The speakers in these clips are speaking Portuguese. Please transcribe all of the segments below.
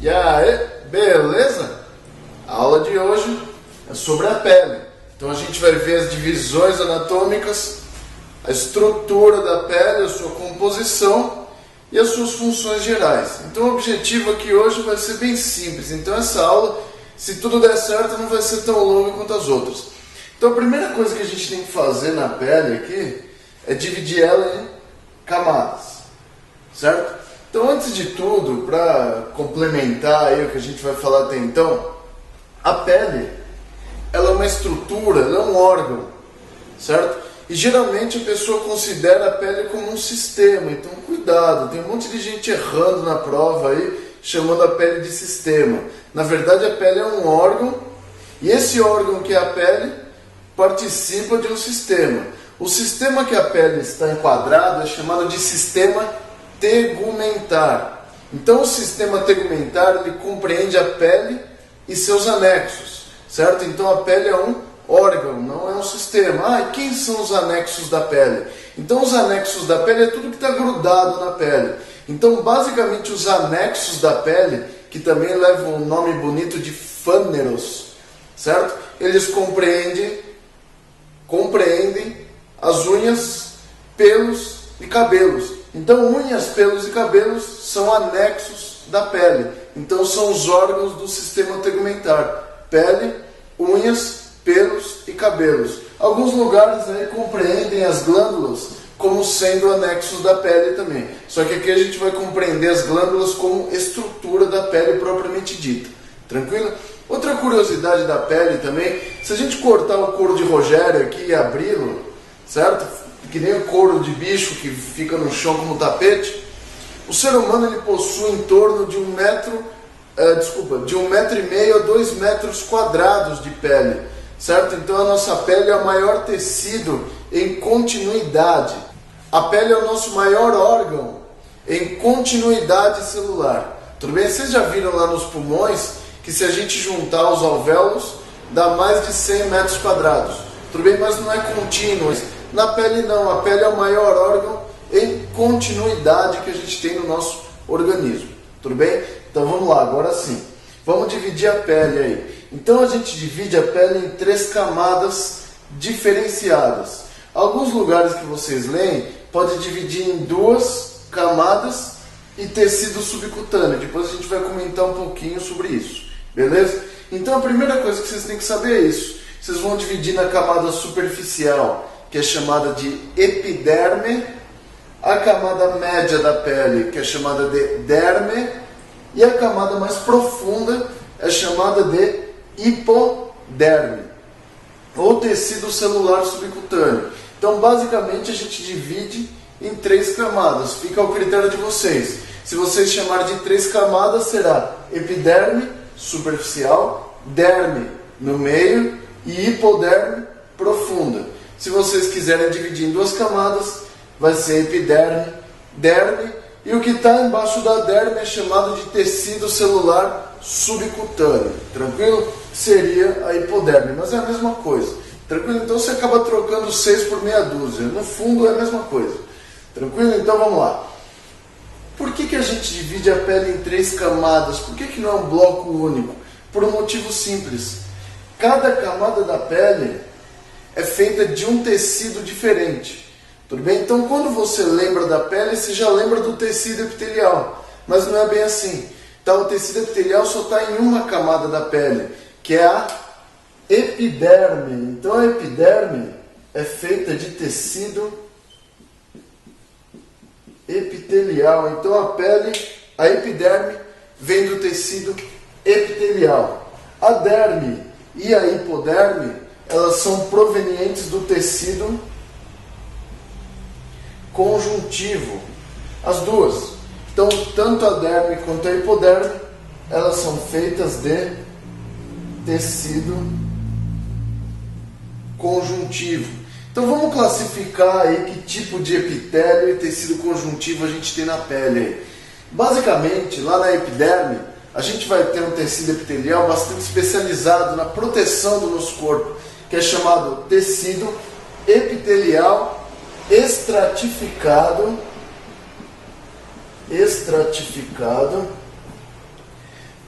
E aí, beleza? A aula de hoje é sobre a pele. Então a gente vai ver as divisões anatômicas, a estrutura da pele, a sua composição e as suas funções gerais. Então o objetivo aqui hoje vai ser bem simples. Então essa aula, se tudo der certo, não vai ser tão longa quanto as outras. Então a primeira coisa que a gente tem que fazer na pele aqui é dividir ela em camadas, certo? Então, antes de tudo, para complementar aí o que a gente vai falar até então, a pele, ela é uma estrutura, ela é um órgão, certo? E geralmente a pessoa considera a pele como um sistema, então cuidado, tem um monte de gente errando na prova aí, chamando a pele de sistema. Na verdade, a pele é um órgão, e esse órgão que é a pele participa de um sistema. O sistema que a pele está enquadrado é chamado de sistema tegumentar. Então o sistema tegumentar ele compreende a pele e seus anexos, certo? Então a pele é um órgão, não é um sistema. E quem são os anexos da pele? Então os anexos da pele é tudo que está grudado na pele. Então basicamente os anexos da pele, que também levam o nome bonito de fâneros, certo? Eles compreendem as unhas, pelos e cabelos. Então, unhas, pelos e cabelos são anexos da pele. Então, são os órgãos do sistema tegumentar. Pele, unhas, pelos e cabelos. Alguns lugares aí compreendem as glândulas como sendo anexos da pele também. Só que aqui a gente vai compreender as glândulas como estrutura da pele propriamente dita. Tranquilo? Outra curiosidade da pele também, se a gente cortar o couro de Rogério aqui e abri-lo, certo? Que nem o couro de bicho que fica no chão como tapete, o ser humano ele possui em torno de 1,5 m a 2 metros quadrados de pele, certo? Então a nossa pele é o maior tecido em continuidade. A pele é o nosso maior órgão em continuidade celular. Tudo bem? Vocês já viram lá nos pulmões que se a gente juntar os alvéolos dá mais de 100 metros quadrados. Tudo bem? Mas não é contínuo. Na pele não, a pele é o maior órgão em continuidade que a gente tem no nosso organismo, tudo bem? Então vamos lá, agora sim, vamos dividir a pele aí. Então a gente divide a pele em 3 camadas diferenciadas. Alguns lugares que vocês leem, pode dividir em 2 camadas e tecido subcutâneo. Depois a gente vai comentar um pouquinho sobre isso, beleza? Então a primeira coisa que vocês têm que saber é isso. Vocês vão dividir na camada superficial, que é chamada de epiderme, a camada média da pele, que é chamada de derme, e a camada mais profunda é chamada de hipoderme, ou tecido celular subcutâneo. Então, basicamente, a gente divide em 3 camadas, fica ao critério de vocês. Se vocês chamarem de 3 camadas, será epiderme, superficial, derme, no meio, e hipoderme, profunda. Se vocês quiserem dividir em 2 camadas, vai ser epiderme, derme, e o que está embaixo da derme é chamado de tecido celular subcutâneo. Tranquilo? Seria a hipoderme, mas é a mesma coisa. Tranquilo? Então você acaba trocando 6 por meia dúzia. No fundo é a mesma coisa. Tranquilo? Então vamos lá. Por que a gente divide a pele em 3 camadas? Por que não é um bloco único? Por um motivo simples. Cada camada da pele é feita de um tecido diferente, tudo bem? Então quando você lembra da pele, você já lembra do tecido epitelial, mas não é bem assim. Então o tecido epitelial só está em uma camada da pele, que é a epiderme. Então a epiderme é feita de tecido epitelial. Então a epiderme vem do tecido epitelial. A derme e a hipoderme elas são provenientes do tecido conjuntivo. As duas. Então, tanto a derme quanto a hipoderme, elas são feitas de tecido conjuntivo. Então, vamos classificar aí que tipo de epitélio e tecido conjuntivo a gente tem na pele. Basicamente, lá na epiderme, a gente vai ter um tecido epitelial bastante especializado na proteção do nosso corpo, que é chamado tecido epitelial estratificado,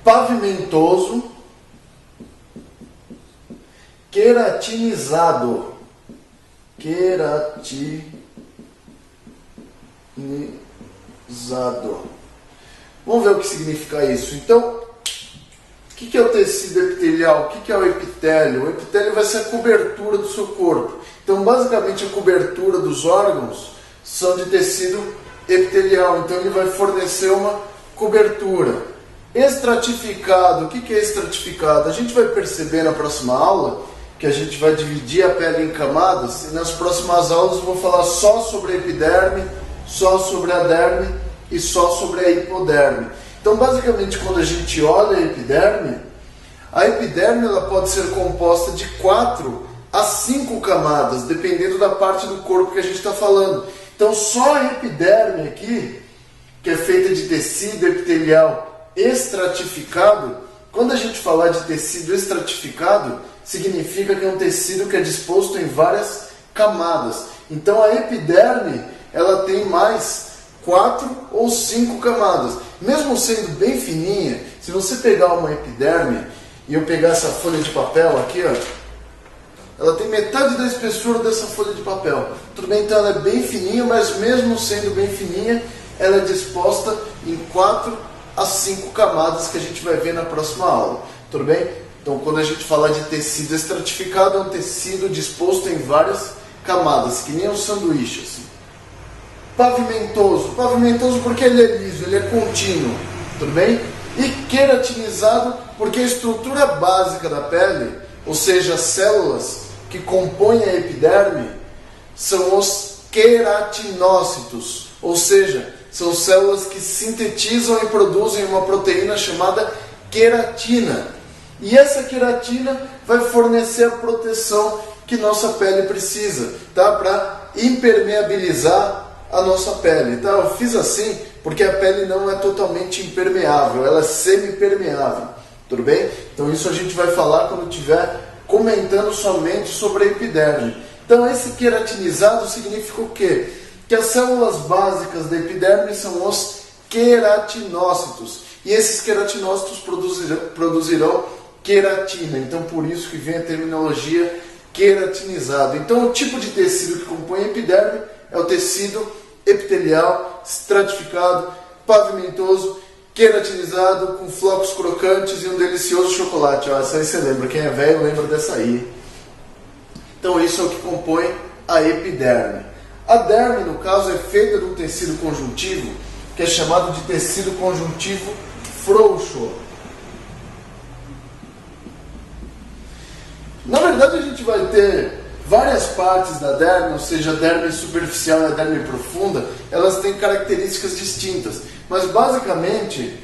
pavimentoso, queratinizado. Vamos ver o que significa isso. Então, o que é o tecido epitelial? O que é o epitélio? O epitélio vai ser a cobertura do seu corpo. Então, basicamente, a cobertura dos órgãos são de tecido epitelial. Então, ele vai fornecer uma cobertura. Estratificado. O que é estratificado? A gente vai perceber na próxima aula que a gente vai dividir a pele em camadas. E nas próximas aulas eu vou falar só sobre a epiderme, só sobre a derme e só sobre a hipoderme. Então, basicamente, quando a gente olha a epiderme ela pode ser composta de 4 a 5 camadas, dependendo da parte do corpo que a gente está falando. Então, só a epiderme aqui, que é feita de tecido epitelial estratificado, quando a gente falar de tecido estratificado, significa que é um tecido que é disposto em várias camadas. Então, a epiderme ela tem mais 4 ou 5 camadas. Mesmo sendo bem fininha, se você pegar uma epiderme e eu pegar essa folha de papel aqui, ó, ela tem metade da espessura dessa folha de papel. Tudo bem, então ela é bem fininha, mas mesmo sendo bem fininha, ela é disposta em 4 a 5 camadas que a gente vai ver na próxima aula. Tudo bem? Então, quando a gente falar de tecido estratificado, é um tecido disposto em várias camadas, que nem um sanduíche, assim. Pavimentoso porque ele é liso, ele é contínuo, tudo bem? E queratinizado porque a estrutura básica da pele, ou seja, as células que compõem a epiderme, são os queratinócitos, ou seja, são células que sintetizam e produzem uma proteína chamada queratina. E essa queratina vai fornecer a proteção que nossa pele precisa, tá? Para impermeabilizar a nossa pele, tá? Eu fiz assim porque a pele não é totalmente impermeável, ela é semi-permeável, tudo bem? Então isso a gente vai falar quando estiver comentando somente sobre a epiderme. Então esse queratinizado significa o quê? Que as células básicas da epiderme são os queratinócitos, e esses queratinócitos produzirão queratina, então por isso que vem a terminologia queratinizado. Então o tipo de tecido que compõe a epiderme é o tecido epitelial, estratificado, pavimentoso, queratinizado, com flocos crocantes e um delicioso chocolate. Ó, essa aí você lembra, quem é velho lembra dessa aí. Então isso é o que compõe a epiderme. A derme, no caso, é feita de um tecido conjuntivo, que é chamado de tecido conjuntivo frouxo. Na verdade, a gente vai ter várias partes da derme, ou seja, a derme superficial e a derme profunda, elas têm características distintas. Mas, basicamente,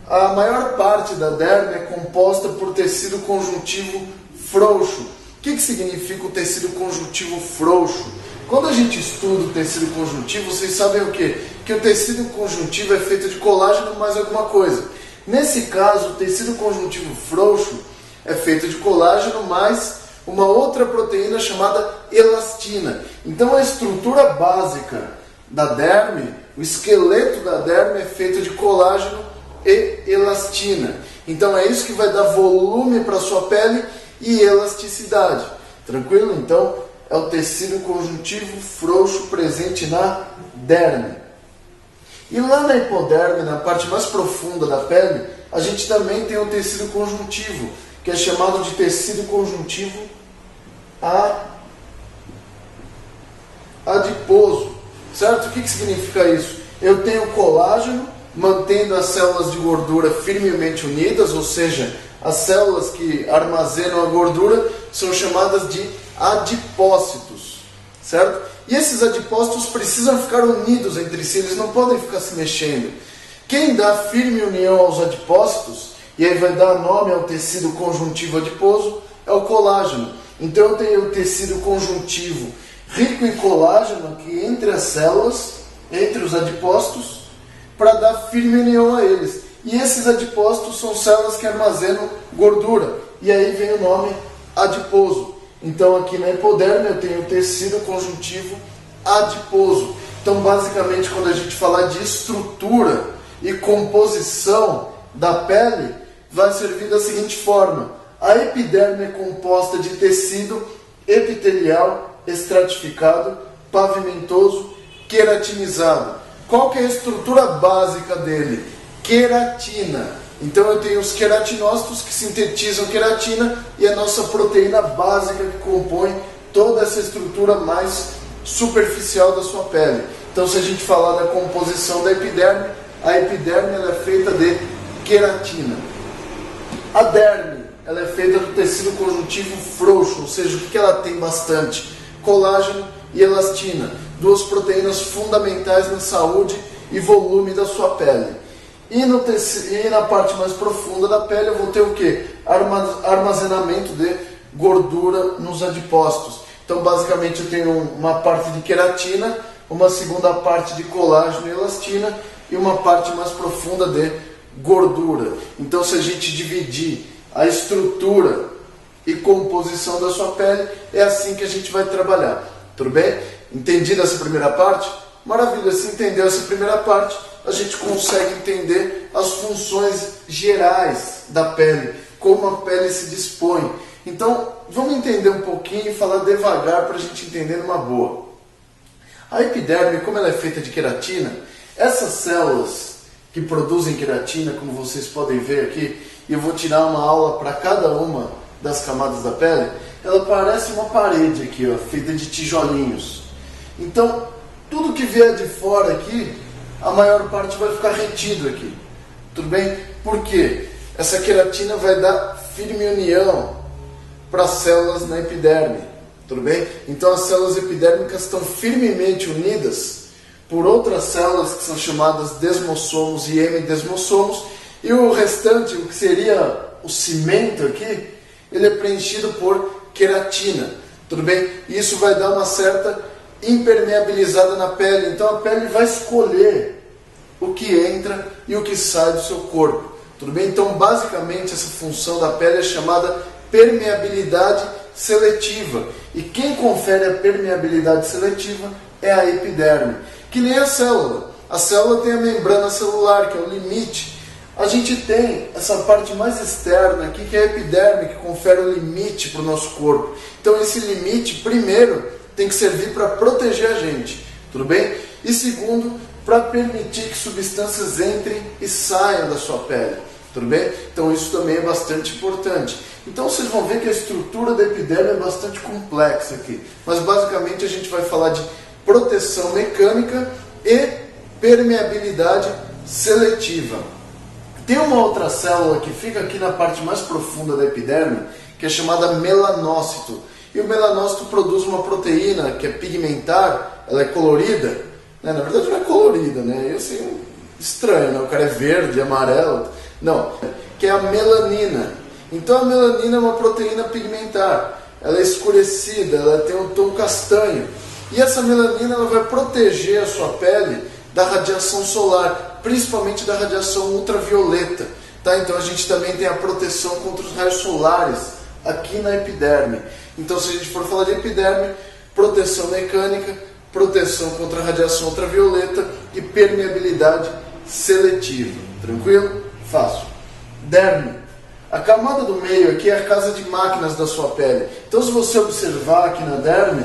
a maior parte da derme é composta por tecido conjuntivo frouxo. O que significa o tecido conjuntivo frouxo? Quando a gente estuda o tecido conjuntivo, vocês sabem o quê? Que o tecido conjuntivo é feito de colágeno mais alguma coisa. Nesse caso, o tecido conjuntivo frouxo é feito de colágeno mais uma outra proteína chamada elastina. Então a estrutura básica da derme, o esqueleto da derme é feito de colágeno e elastina. Então é isso que vai dar volume para a sua pele e elasticidade. Tranquilo? Então é o tecido conjuntivo frouxo presente na derme. E lá na hipoderme, na parte mais profunda da pele, a gente também tem o tecido conjuntivo, que é chamado de tecido conjuntivo adiposo. Certo? O que significa isso? Eu tenho colágeno, mantendo as células de gordura firmemente unidas, ou seja, as células que armazenam a gordura são chamadas de adipócitos, certo? E esses adipócitos precisam ficar unidos entre si, eles não podem ficar se mexendo. Quem dá firme união aos adipócitos, e aí vai dar nome ao tecido conjuntivo adiposo, é o colágeno. Então eu tenho o tecido conjuntivo rico em colágeno aqui entre as células, entre os adipócitos, para dar firme união a eles. E esses adipócitos são células que armazenam gordura. E aí vem o nome adiposo. Então aqui na hipoderme eu tenho o tecido conjuntivo adiposo. Então basicamente quando a gente falar de estrutura e composição da pele, vai servir da seguinte forma: a epiderme é composta de tecido epitelial estratificado, pavimentoso, queratinizado. Qual que é a estrutura básica dele? Queratina. Então eu tenho os queratinócitos que sintetizam queratina e a nossa proteína básica que compõe toda essa estrutura mais superficial da sua pele. Então, se a gente falar da composição da epiderme, a epiderme ela é feita de queratina. A derme ela é feita do tecido conjuntivo frouxo, ou seja, o que ela tem bastante? Colágeno e elastina, duas proteínas fundamentais na saúde e volume da sua pele. E na parte mais profunda da pele eu vou ter o que? Armazenamento de gordura nos adipócitos. Então, basicamente, eu tenho uma parte de queratina, uma segunda parte de colágeno e elastina e uma parte mais profunda de gordura. Então, se a gente dividir a estrutura e composição da sua pele, é assim que a gente vai trabalhar. Tudo bem? Entendido essa primeira parte? Maravilha, se entendeu essa primeira parte, a gente consegue entender as funções gerais da pele, como a pele se dispõe. Então, vamos entender um pouquinho e falar devagar para a gente entender numa boa. A epiderme, como ela é feita de queratina, essas células que produzem queratina, como vocês podem ver aqui, e eu vou tirar uma aula para cada uma das camadas da pele, ela parece uma parede aqui, ó, feita de tijolinhos. Então, tudo que vier de fora aqui, a maior parte vai ficar retido aqui. Tudo bem? Por quê? Essa queratina vai dar firme união para as células na epiderme, tudo bem? Então as células epidérmicas estão firmemente unidas por outras células que são chamadas desmossomos e hemidesmossomos, e o restante, o que seria o cimento aqui, ele é preenchido por queratina, tudo bem? E isso vai dar uma certa impermeabilizada na pele, então a pele vai escolher o que entra e o que sai do seu corpo, tudo bem? Então basicamente essa função da pele é chamada permeabilidade seletiva. E quem confere a permeabilidade seletiva é a epiderme, que nem a célula. A célula tem a membrana celular, que é o limite. A gente tem essa parte mais externa aqui, que é a epiderme, que confere o limite para o nosso corpo. Então esse limite, primeiro, tem que servir para proteger a gente, tudo bem? E segundo, para permitir que substâncias entrem e saiam da sua pele. Tudo bem? Então isso também é bastante importante. Então vocês vão ver que a estrutura da epiderme é bastante complexa aqui. Mas basicamente a gente vai falar de proteção mecânica e permeabilidade seletiva. Tem uma outra célula que fica aqui na parte mais profunda da epiderme, que é chamada melanócito. E o melanócito produz uma proteína que é pigmentar, ela é colorida. Na verdade não é colorida, né? Isso é estranho, né? O cara é verde, amarelo. Não, que é a melanina. Então a melanina é uma proteína pigmentar, ela é escurecida, ela tem um tom castanho. E essa melanina ela vai proteger a sua pele da radiação solar, principalmente da radiação ultravioleta. Tá? Então a gente também tem a proteção contra os raios solares aqui na epiderme. Então se a gente for falar de epiderme, proteção mecânica, proteção contra a radiação ultravioleta e permeabilidade seletiva. Tranquilo? Fácil. Derme. A camada do meio aqui é a casa de máquinas da sua pele. Então, se você observar aqui na derme,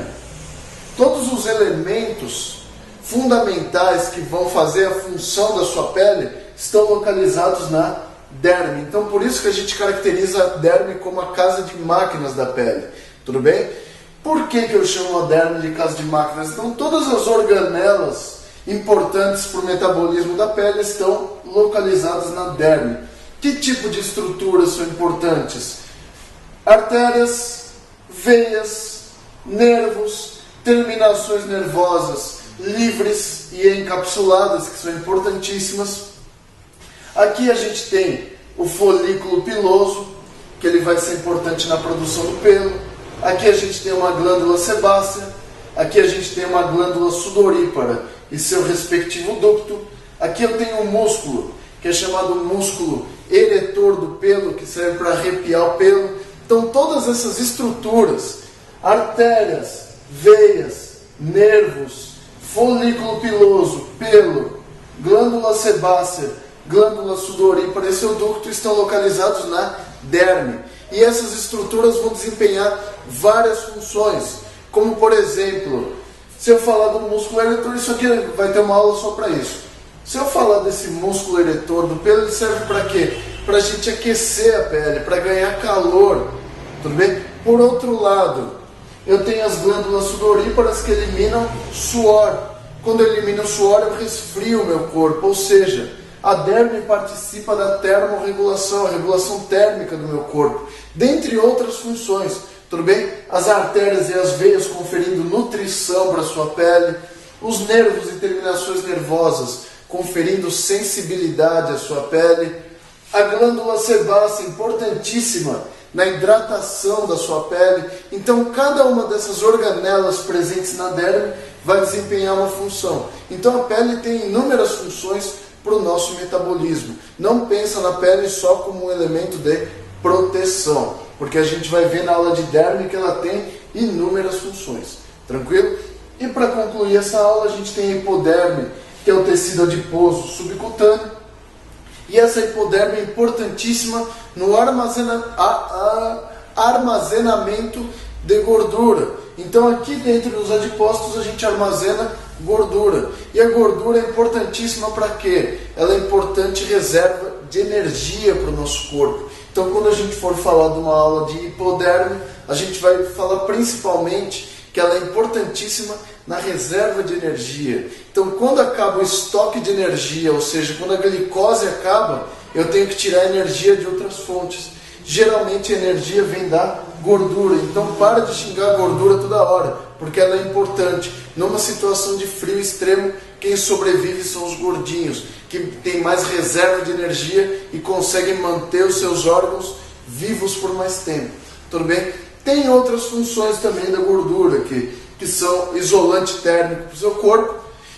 todos os elementos fundamentais que vão fazer a função da sua pele estão localizados na derme. Então, por isso que a gente caracteriza a derme como a casa de máquinas da pele. Tudo bem? Por que eu chamo a derme de casa de máquinas? Então, todas as organelas importantes para o metabolismo da pele estão localizadas na derme. Que tipo de estruturas são importantes? Artérias, veias, nervos, terminações nervosas livres e encapsuladas, que são importantíssimas. Aqui a gente tem o folículo piloso, que ele vai ser importante na produção do pelo. Aqui a gente tem uma glândula sebácea. Aqui a gente tem uma glândula sudorípara e seu respectivo ducto. Aqui eu tenho um músculo, que é chamado músculo eretor do pelo, que serve para arrepiar o pelo. Então todas essas estruturas, artérias, veias, nervos, folículo piloso, pelo, glândula sebácea glândula sudorípara e seu ducto estão localizados na derme. E essas estruturas vão desempenhar várias funções, como por exemplo, se eu falar do músculo eretor, isso aqui vai ter uma aula só para isso. Se eu falar desse músculo eretor do pelo, ele serve para quê? Para a gente aquecer a pele, para ganhar calor, tudo bem? Por outro lado, eu tenho as glândulas sudoríparas que eliminam suor. Quando eu elimino o suor, eu resfrio o meu corpo, ou seja, a derme participa da termorregulação, a regulação térmica do meu corpo, dentre outras funções, tudo bem? As artérias e as veias conferindo nutrição para a sua pele, os nervos e terminações nervosas conferindo sensibilidade à sua pele, a glândula sebácea, importantíssima na hidratação da sua pele. Então, cada uma dessas organelas presentes na derme vai desempenhar uma função. Então, a pele tem inúmeras funções para o nosso metabolismo. Não pensa na pele só como um elemento de proteção, porque a gente vai ver na aula de derme que ela tem inúmeras funções. Tranquilo? E para concluir essa aula, a gente tem a hipoderme, que é o tecido adiposo subcutâneo. E essa hipoderme é importantíssima no armazenamento de gordura. Então aqui dentro dos adipócitos a gente armazena gordura. E a gordura é importantíssima para quê? Ela é importante reserva de energia para o nosso corpo. Então quando a gente for falar de uma aula de hipoderme, a gente vai falar principalmente que ela é importantíssima na reserva de energia. Então quando acaba o estoque de energia, ou seja, quando a glicose acaba, eu tenho que tirar energia de outras fontes. Geralmente a energia vem da gordura, então para de xingar a gordura toda hora, porque ela é importante. Numa situação de frio extremo, quem sobrevive são os gordinhos, que têm mais reserva de energia e conseguem manter os seus órgãos vivos por mais tempo. Tudo bem? Tem outras funções também da gordura, que são isolante térmico para o seu corpo,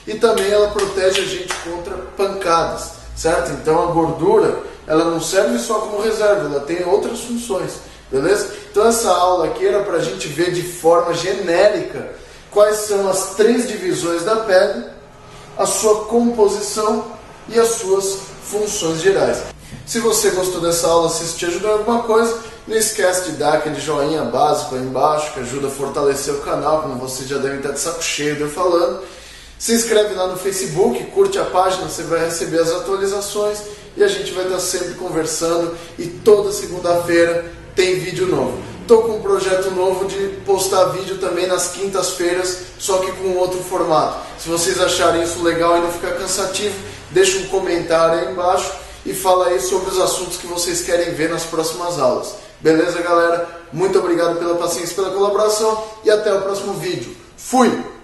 e também ela protege a gente contra pancadas, certo? Então a gordura, ela não serve só como reserva, ela tem outras funções, beleza? Então essa aula aqui era para a gente ver de forma genérica quais são as 3 divisões da pele, a sua composição e as suas funções gerais. Se você gostou dessa aula, se isso te ajudou em alguma coisa, não esquece de dar aquele joinha básico aí embaixo, que ajuda a fortalecer o canal, como vocês já devem estar de saco cheio de eu falando. Se inscreve lá no Facebook, curte a página, você vai receber as atualizações e a gente vai estar sempre conversando, e toda segunda-feira tem vídeo novo. Estou com um projeto novo de postar vídeo também nas quintas-feiras, só que com outro formato. Se vocês acharem isso legal e não ficar cansativo, deixa um comentário aí embaixo e fala aí sobre os assuntos que vocês querem ver nas próximas aulas. Beleza, galera? Muito obrigado pela paciência e pela colaboração e até o próximo vídeo. Fui!